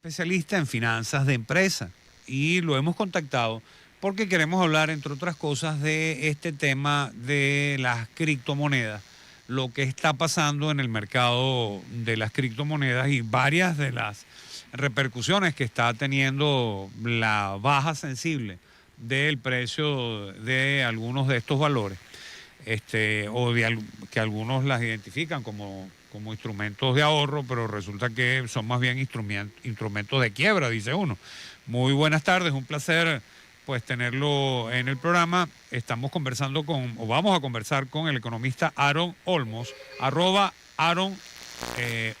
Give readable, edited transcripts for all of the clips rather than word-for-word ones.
especialista en finanzas de empresa y lo hemos contactado porque queremos hablar, entre otras cosas, de este tema de las criptomonedas, lo que está pasando en el mercado de las criptomonedas y varias de las repercusiones que está teniendo la baja sensible del precio de algunos de estos valores, que algunos las identifican como instrumentos de ahorro, pero resulta que son más bien instrumentos de quiebra, dice uno. Muy buenas tardes, un placer pues tenerlo en el programa. Estamos conversando o vamos a conversar con el economista Aaron Olmos, @Aaron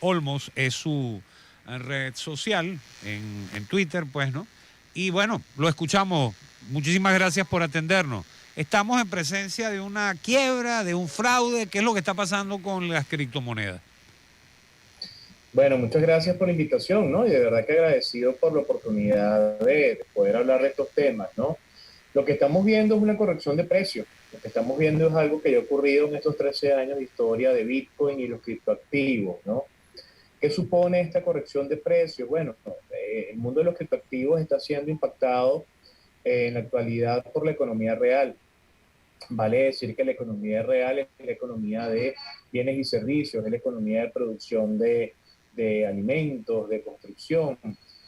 Olmos es su red social en Twitter, pues, ¿no? Y bueno, lo escuchamos. Muchísimas gracias por atendernos. Estamos en presencia de una quiebra, de un fraude. ¿Qué es lo que está pasando con las criptomonedas? Bueno, muchas gracias por la invitación, ¿no? Y de verdad que agradecido por la oportunidad de poder hablar de estos temas, ¿no? Lo que estamos viendo es una corrección de precios. Lo que estamos viendo es algo que ya ha ocurrido en estos 13 años de historia de Bitcoin y los criptoactivos, ¿no? ¿Qué supone esta corrección de precios? Bueno, el mundo de los criptoactivos está siendo impactado en la actualidad por la economía real. Vale decir que la economía real es la economía de bienes y servicios, es la economía de producción de alimentos, de construcción.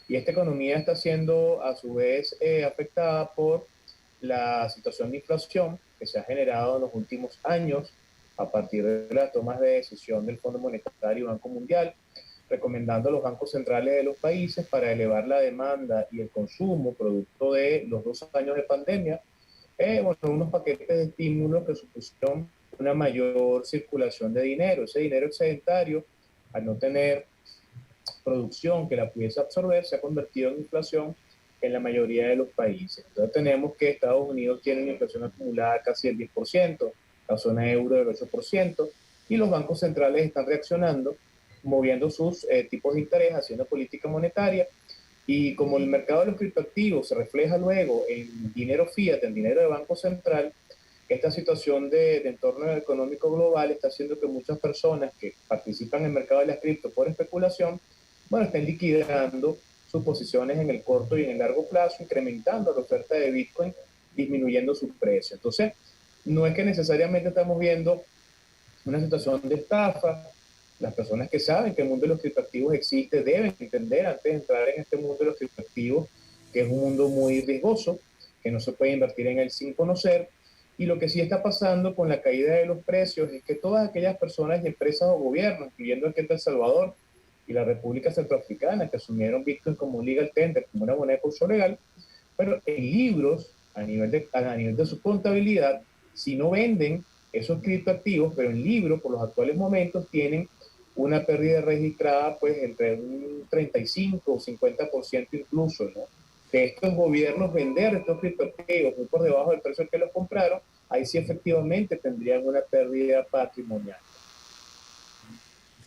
Y esta economía está siendo a su vez afectada por la situación de inflación que se ha generado en los últimos años a partir de las tomas de decisión del Fondo Monetario y Banco Mundial, recomendando a los bancos centrales de los países para elevar la demanda y el consumo producto de los 2 años de pandemia, bueno, unos paquetes de estímulos que supusieron una mayor circulación de dinero. Ese dinero excedentario, al no tener producción que la pudiese absorber, se ha convertido en inflación en la mayoría de los países. Entonces tenemos que Estados Unidos tiene una inflación acumulada casi del 10%, la zona euro del 8%, y los bancos centrales están reaccionando, moviendo sus tipos de interés, haciendo política monetaria, y como el mercado de los criptoactivos se refleja luego en dinero fiat, en dinero de Banco Central, esta situación de entorno económico global está haciendo que muchas personas que participan en el mercado de las cripto por especulación, bueno, estén liquidando sus posiciones en el corto y en el largo plazo, incrementando la oferta de Bitcoin, disminuyendo su precio. Entonces, no es que necesariamente estamos viendo una situación de estafa. Las personas que saben que el mundo de los criptoactivos existe deben entender antes de entrar en este mundo de los criptoactivos que es un mundo muy riesgoso, que no se puede invertir en él sin conocer. Y lo que sí está pasando con la caída de los precios es que todas aquellas personas y empresas o gobiernos, incluyendo aquí en El Salvador y la República Centroafricana, que asumieron Bitcoin como un legal tender, como una moneda de curso legal, pero en libros, a nivel de su contabilidad, si no venden esos criptoactivos, pero en libros, por los actuales momentos, tienen una pérdida registrada pues entre un 35 o 50% incluso, ¿no? De estos gobiernos vender estos criptoactivos muy por debajo del precio que los compraron, ahí sí efectivamente tendrían una pérdida patrimonial.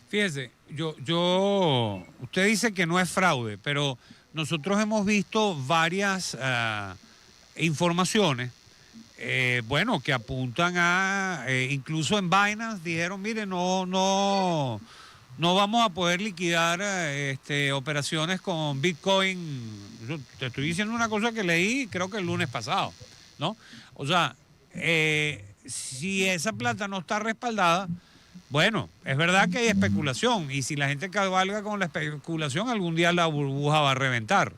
Fíjese, usted dice que no es fraude, pero nosotros hemos visto varias informaciones, bueno, que apuntan incluso en Binance dijeron, mire, no vamos a poder liquidar operaciones con Bitcoin. Yo te estoy diciendo una cosa que leí, creo que el lunes pasado, ¿no? O sea, si esa plata no está respaldada, bueno, es verdad que hay especulación y si la gente cabalga con la especulación, algún día la burbuja va a reventar.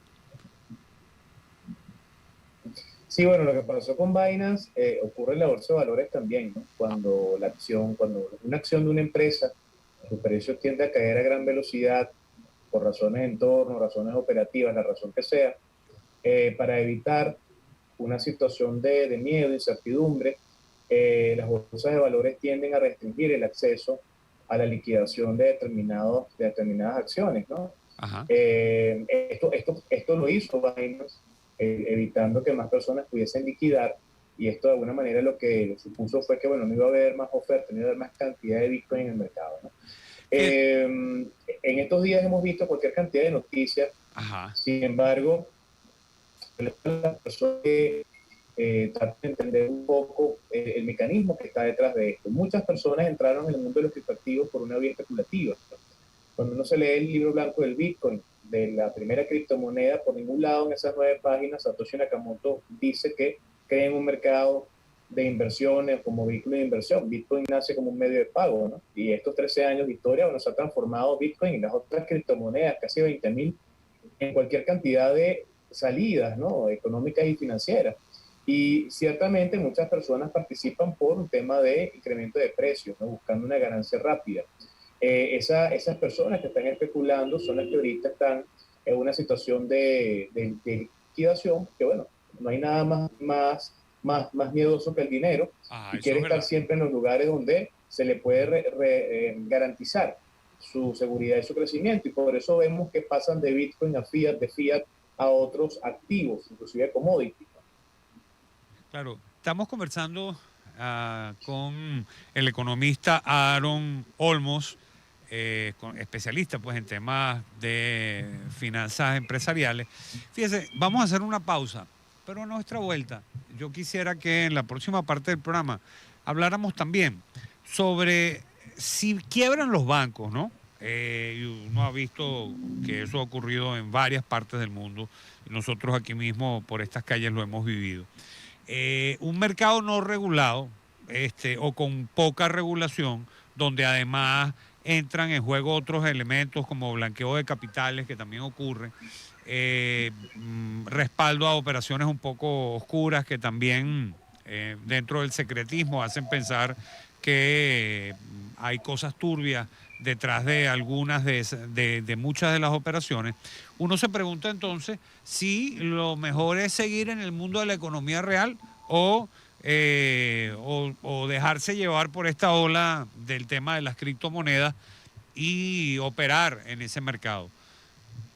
Sí, bueno, lo que pasó con Binance ocurre en la bolsa de valores también, ¿no? Cuando una acción de una empresa, su precio tiende a caer a gran velocidad por razones de entorno, razones operativas, la razón que sea, para evitar una situación de miedo, incertidumbre, las bolsas de valores tienden a restringir el acceso a la liquidación de determinadas acciones, ¿no? Ajá. Esto lo hizo Binance, evitando que más personas pudiesen liquidar, y esto de alguna manera lo que supuso fue que, bueno, no iba a haber más oferta, no iba a haber más cantidad de Bitcoin en el mercado, ¿no? Fíjate, En estos días hemos visto cualquier cantidad de noticias, ajá. sin embargo, las personas que tratan de entender un poco el mecanismo que está detrás de esto. Muchas personas entraron en el mundo de los criptoactivos por una vía especulativa. Cuando uno se lee el libro blanco del Bitcoin, de la primera criptomoneda, por ningún lado en esas 9 páginas Satoshi Nakamoto dice que creen un mercado de inversiones como vehículo de inversión. Bitcoin nace como un medio de pago, ¿no? Y estos 13 años de historia, bueno, se ha transformado Bitcoin y las otras criptomonedas, casi 20.000, en cualquier cantidad de salidas, ¿no? Económicas y financieras. Y ciertamente muchas personas participan por un tema de incremento de precios, ¿no? Buscando una ganancia rápida. Esas personas que están especulando son las que ahorita están en una situación de liquidación, que bueno, no hay nada más miedoso que el dinero, y Eso es quiere estar verdad. siempre en los lugares donde se le puede garantizar su seguridad y su crecimiento, y por eso vemos que pasan de Bitcoin a Fiat, de Fiat a otros activos, inclusive commodities. Claro, estamos conversando con el economista Aaron Olmos, especialista pues en temas de finanzas empresariales. Fíjese, vamos a hacer una pausa, pero a nuestra vuelta, yo quisiera que en la próxima parte del programa habláramos también sobre si quiebran los bancos, ¿no? Y uno ha visto que eso ha ocurrido en varias partes del mundo. Nosotros aquí mismo por estas calles lo hemos vivido. Un mercado no regulado, o con poca regulación, donde además entran en juego otros elementos como blanqueo de capitales, que también ocurre, respaldo a operaciones un poco oscuras que también dentro del secretismo hacen pensar que hay cosas turbias detrás de algunas de muchas de las operaciones. Uno se pregunta entonces si lo mejor es seguir en el mundo de la economía real o dejarse llevar por esta ola del tema de las criptomonedas y operar en ese mercado.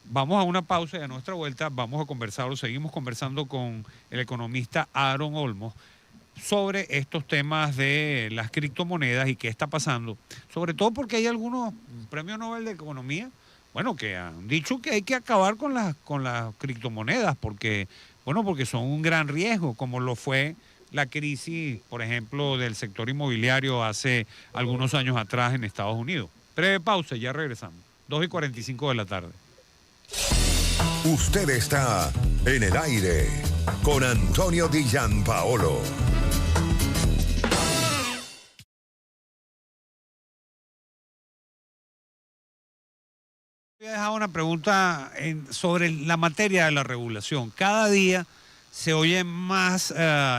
Vamos a una pausa y a nuestra vuelta vamos a conversar, o seguimos conversando con el economista Aaron Olmos sobre estos temas de las criptomonedas y qué está pasando. Sobre todo porque hay algunos premios Nobel de Economía, bueno, que han dicho que hay que acabar con las criptomonedas porque son un gran riesgo, como lo fue la crisis, por ejemplo, del sector inmobiliario hace algunos años atrás en Estados Unidos. Breve pausa, ya regresamos. 2:45 de la tarde. Usted está en el aire con Antonio Di Gianpaolo. Voy a dejar una pregunta sobre la materia de la regulación. Cada día se oyen más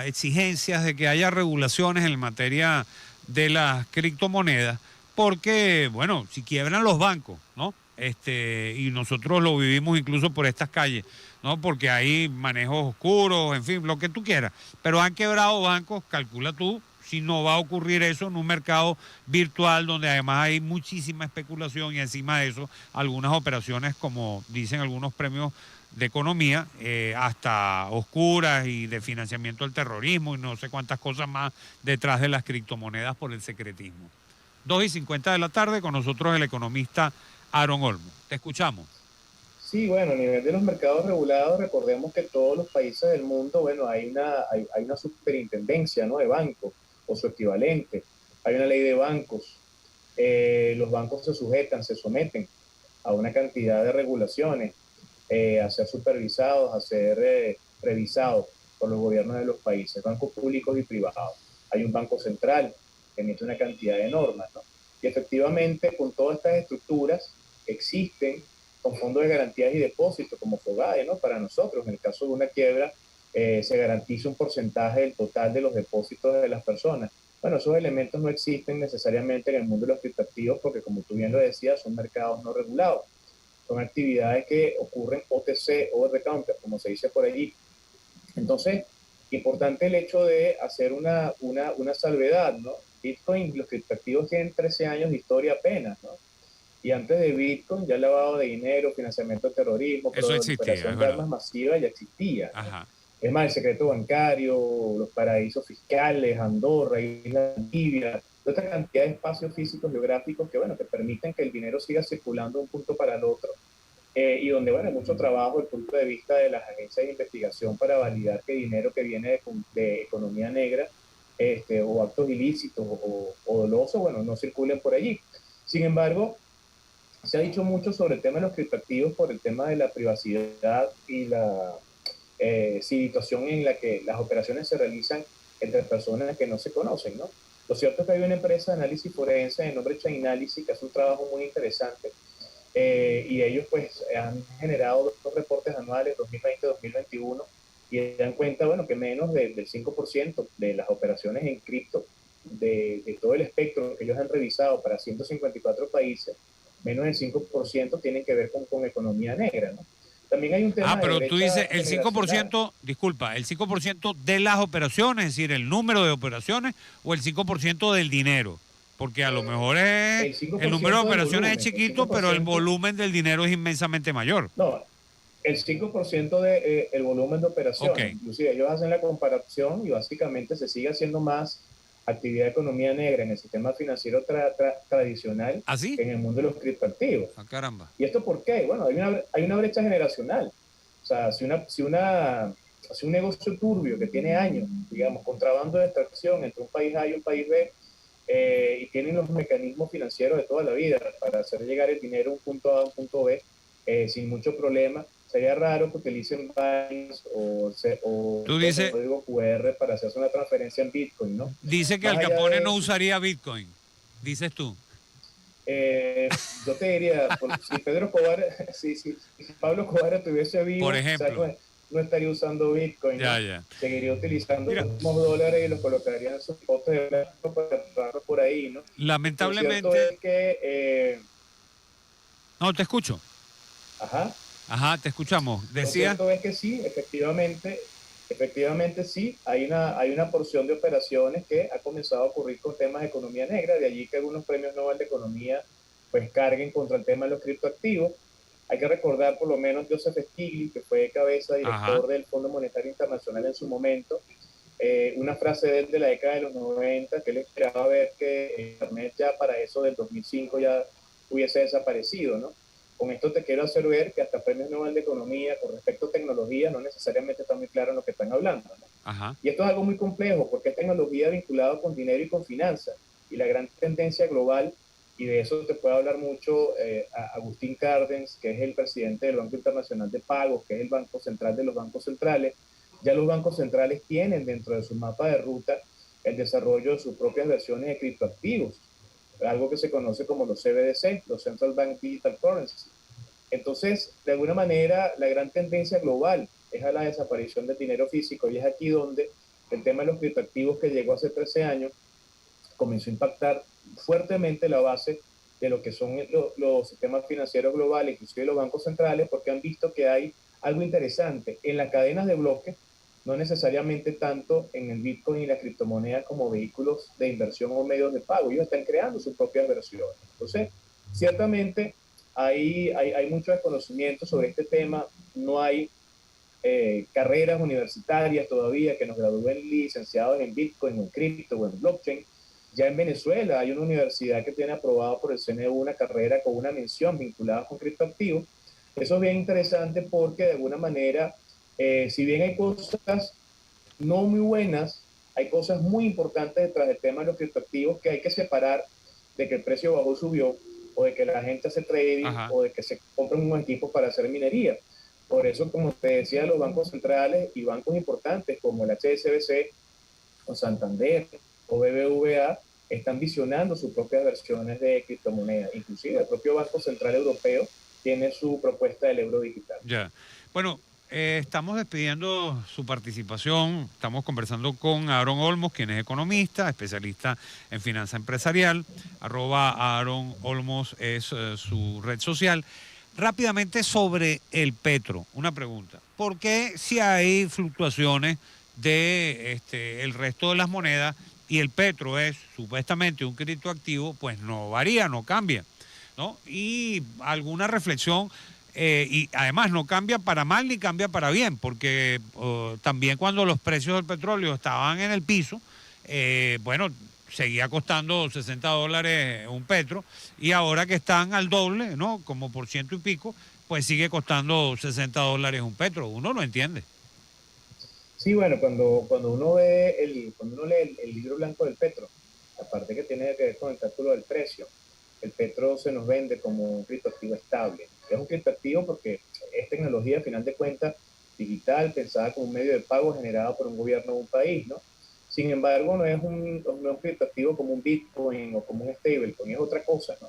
exigencias de que haya regulaciones en materia de las criptomonedas, porque, bueno, si quiebran los bancos, ¿no? Y nosotros lo vivimos incluso por estas calles, ¿no? Porque hay manejos oscuros, en fin, lo que tú quieras. Pero han quebrado bancos, calcula tú, si no va a ocurrir eso en un mercado virtual donde además hay muchísima especulación y encima de eso algunas operaciones, como dicen algunos premios de economía, hasta oscuras y de financiamiento del terrorismo y no sé cuántas cosas más detrás de las criptomonedas por el secretismo. 2:50 de la tarde, con nosotros el economista Aaron Olmo. Te escuchamos. Sí, bueno, a nivel de los mercados regulados, recordemos que todos los países del mundo, bueno, hay una superintendencia, ¿no? De bancos o su equivalente. Hay una ley de bancos. Los bancos se sujetan, se someten a una cantidad de regulaciones, a ser supervisados, a ser revisados por los gobiernos de los países, bancos públicos y privados. Hay un banco central que emite una cantidad de normas, ¿no? Y efectivamente, con todas estas estructuras existen con fondos de garantías y depósitos como FOGADE, ¿no? Para nosotros, en el caso de una quiebra, se garantiza un porcentaje del total de los depósitos de las personas. Bueno, esos elementos no existen necesariamente en el mundo de los criptoactivos porque, como tú bien lo decías, son mercados no regulados. Son actividades que ocurren OTC, over the counter, como se dice por allí. Entonces, importante el hecho de hacer una salvedad, ¿no? Bitcoin, los criptoactivos tienen 13 años de historia apenas, ¿no? Y antes de Bitcoin ya el lavado de dinero, financiamiento de terrorismo, Eso existía, es proliferación de verdad. armas masivas ya existía, ¿no? Ajá. Es más, el secreto bancario, los paraísos fiscales, Andorra, Isla Libia, toda esta cantidad de espacios físicos geográficos que, bueno, que permiten que el dinero siga circulando de un punto para el otro. Y donde, bueno, hay mucho trabajo desde el punto de vista de las agencias de investigación para validar que dinero que viene de economía negra, o actos ilícitos o dolosos, bueno, no circulen por allí. Sin embargo, Se ha dicho mucho sobre el tema de los criptoactivos por el tema de la privacidad y la situación en la que las operaciones se realizan entre personas que no se conocen, ¿no? Lo cierto es que hay una empresa de análisis forense de nombre Chainalysis que hace un trabajo muy interesante y ellos pues han generado dos reportes anuales 2020-2021 y dan cuenta, bueno, que menos del 5% de las operaciones en cripto de todo el espectro que ellos han revisado para 154 países, menos del 5% tienen que ver con economía negra, ¿no? También hay un tema de Pero tú dices brecha el generacional. 5%, disculpa, el 5% de las operaciones, es decir, el número de operaciones o el 5% del dinero. Porque a lo mejor es El cinco el por número de ciento del operaciones es volumen, el chiquito, cinco por pero el ciento volumen del dinero es inmensamente mayor. no, el 5% de, el volumen de Ok. operaciones. Inclusive ellos hacen la comparación y básicamente se sigue haciendo más actividad de economía negra en el sistema financiero tradicional ¿Así? que en el mundo de los criptoactivos. Ah, caramba. ¿Y esto por qué? Bueno, hay una brecha generacional. O sea, si un negocio turbio que tiene años, digamos, contrabando de extracción entre un país A y un país B, y tienen los mecanismos financieros de toda la vida para hacer llegar el dinero de un punto A a un punto B sin mucho problema, sería raro que utilicen Binance o Tú dices, código QR para hacerse una transferencia en Bitcoin, ¿no? dice que Más Al allá Capone de no eso, usaría Bitcoin, dices tú. yo te diría, si Pedro Escobar, si Pablo Escobar estuviese Por vivo, quizás ejemplo. no estaría usando Bitcoin, Ya, ¿no? ya. Seguiría utilizando Mira, los mismos dólares y los colocaría en sus potes de plástico para comprarlos por ahí, ¿no? Lo cierto lamentablemente, es que, no, te escucho. ajá, Ajá, te escuchamos. lo Decía, cierto es que sí, efectivamente sí, hay una porción de operaciones que ha comenzado a ocurrir con temas de economía negra, de allí que algunos premios Nobel de Economía pues carguen contra el tema de los criptoactivos. Hay que recordar por lo menos Joseph Stiglitz, que fue cabeza ajá, director del Fondo Monetario Internacional en su momento, una frase de él de la década de los 90 que él esperaba ver que Internet ya para eso del 2005 ya hubiese desaparecido, ¿no? Con esto te quiero hacer ver que hasta premios Nobel de Economía con respecto a tecnología no necesariamente está muy claro en lo que están hablando, ¿no? ajá. Y esto es algo muy complejo porque es tecnología vinculada con dinero y con finanzas. Y la gran tendencia global, y de eso te puede hablar mucho Agustín Cárdenas, que es el presidente del Banco Internacional de Pagos, que es el banco central de los bancos centrales. Ya los bancos centrales tienen dentro de su mapa de ruta el desarrollo de sus propias versiones de criptoactivos, algo que se conoce como los CBDC, los Central Bank Digital Currency. Entonces, de alguna manera, la gran tendencia global es a la desaparición del dinero físico y es aquí donde el tema de los criptoactivos que llegó hace 13 años comenzó a impactar fuertemente la base de lo que son los sistemas financieros globales, inclusive los bancos centrales, porque han visto que hay algo interesante en las cadenas de bloques, no necesariamente tanto en el Bitcoin y las criptomonedas como vehículos de inversión o medios de pago. Ellos están creando sus propias versiones. Entonces, ciertamente hay mucho desconocimiento sobre este tema, no hay carreras universitarias todavía que nos gradúen licenciados en Bitcoin, en cripto o en blockchain. Ya en Venezuela hay una universidad que tiene aprobado por el CNU una carrera con una mención vinculada con criptoactivos. Eso es bien interesante porque de alguna manera, si bien hay cosas no muy buenas, hay cosas muy importantes detrás del tema de los criptoactivos que hay que separar de que el precio bajó subió o de que la gente hace trading Ajá. o de que se compran unos equipos para hacer minería. Por eso, como te decía, los bancos centrales y bancos importantes como el HSBC o Santander o BBVA están visionando sus propias versiones de criptomonedas. Inclusive el propio Banco Central Europeo tiene su propuesta del euro digital. Ya. Bueno, estamos despidiendo su participación. Estamos conversando con Aaron Olmos, quien es economista, especialista en finanza empresarial. @Aaron Olmos es su red social. Rápidamente sobre el petro, una pregunta. ¿Por qué si hay fluctuaciones de el resto de las monedas y el petro es supuestamente un criptoactivo, pues no varía, no cambia? ¿No? Y alguna reflexión, y además no cambia para mal ni cambia para bien, porque también cuando los precios del petróleo estaban en el piso, bueno, seguía costando $60 un petro, y ahora que están al doble, ¿no? Como por ciento y pico, pues sigue costando $60 un petro. Uno no entiende. Sí, bueno, cuando uno lee el libro blanco del petro, la parte que tiene que ver con el cálculo del precio, el petro se nos vende como un criptoactivo estable. Es un criptoactivo porque es tecnología, a final de cuentas, digital, pensada como un medio de pago generado por un gobierno de un país, ¿no? Sin embargo, no es un criptoactivo como un Bitcoin o como un stablecoin, es otra cosa, ¿no?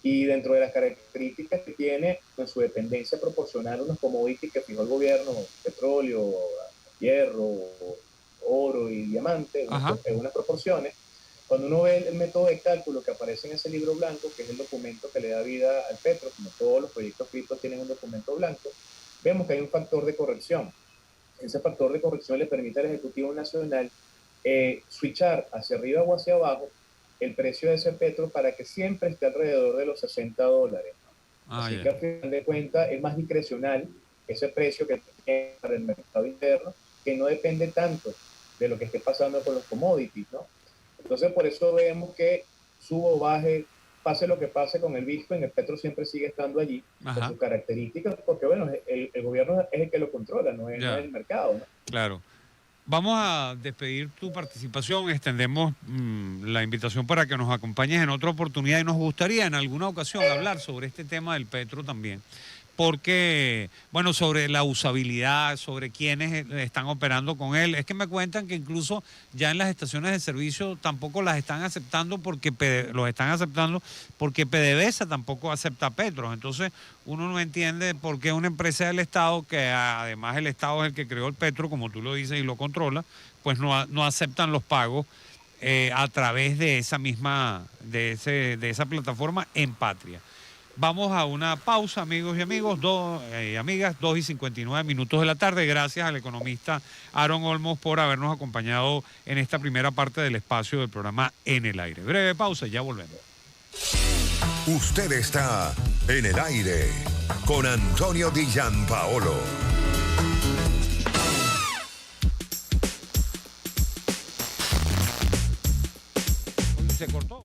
Y dentro de las características que tiene, en su dependencia proporcional unos commodities que fijó el gobierno, petróleo, hierro, oro y diamante, en unas proporciones. Cuando uno ve el método de cálculo que aparece en ese libro blanco, que es el documento que le da vida al petro, como todos los proyectos criptos tienen un documento blanco, vemos que hay un factor de corrección. Ese factor de corrección le permite al Ejecutivo Nacional switchar hacia arriba o hacia abajo el precio de ese petro para que siempre esté alrededor de los $60. Así que al final de cuentas es más discrecional ese precio que tiene para el mercado interno, que no depende tanto de lo que esté pasando con los commodities, ¿no? Entonces por eso vemos que suba o baje, pase lo que pase con el Bitcoin, el petro siempre sigue estando allí, con sus características, porque bueno, el gobierno es el que lo controla, no es el mercado, ¿no? Claro. Vamos a despedir tu participación, extendemos la invitación para que nos acompañes en otra oportunidad y nos gustaría en alguna ocasión hablar sobre este tema del petro también, porque, bueno, sobre la usabilidad, sobre quiénes están operando con él. Es que me cuentan que incluso ya en las estaciones de servicio tampoco las están aceptando porque los están aceptando porque PDVSA tampoco acepta petros. Entonces uno no entiende por qué una empresa del Estado, que además el Estado es el que creó el petro, como tú lo dices, y lo controla, pues no aceptan los pagos a través de esa misma, de esa plataforma en Patria. Vamos a una pausa, amigos y amigas, 2:59 de la tarde. Gracias al economista Aaron Olmos por habernos acompañado en esta primera parte del espacio del programa En el Aire. Breve pausa y ya volvemos. Usted está en el aire con Antonio Di Gianpaolo. Se cortó.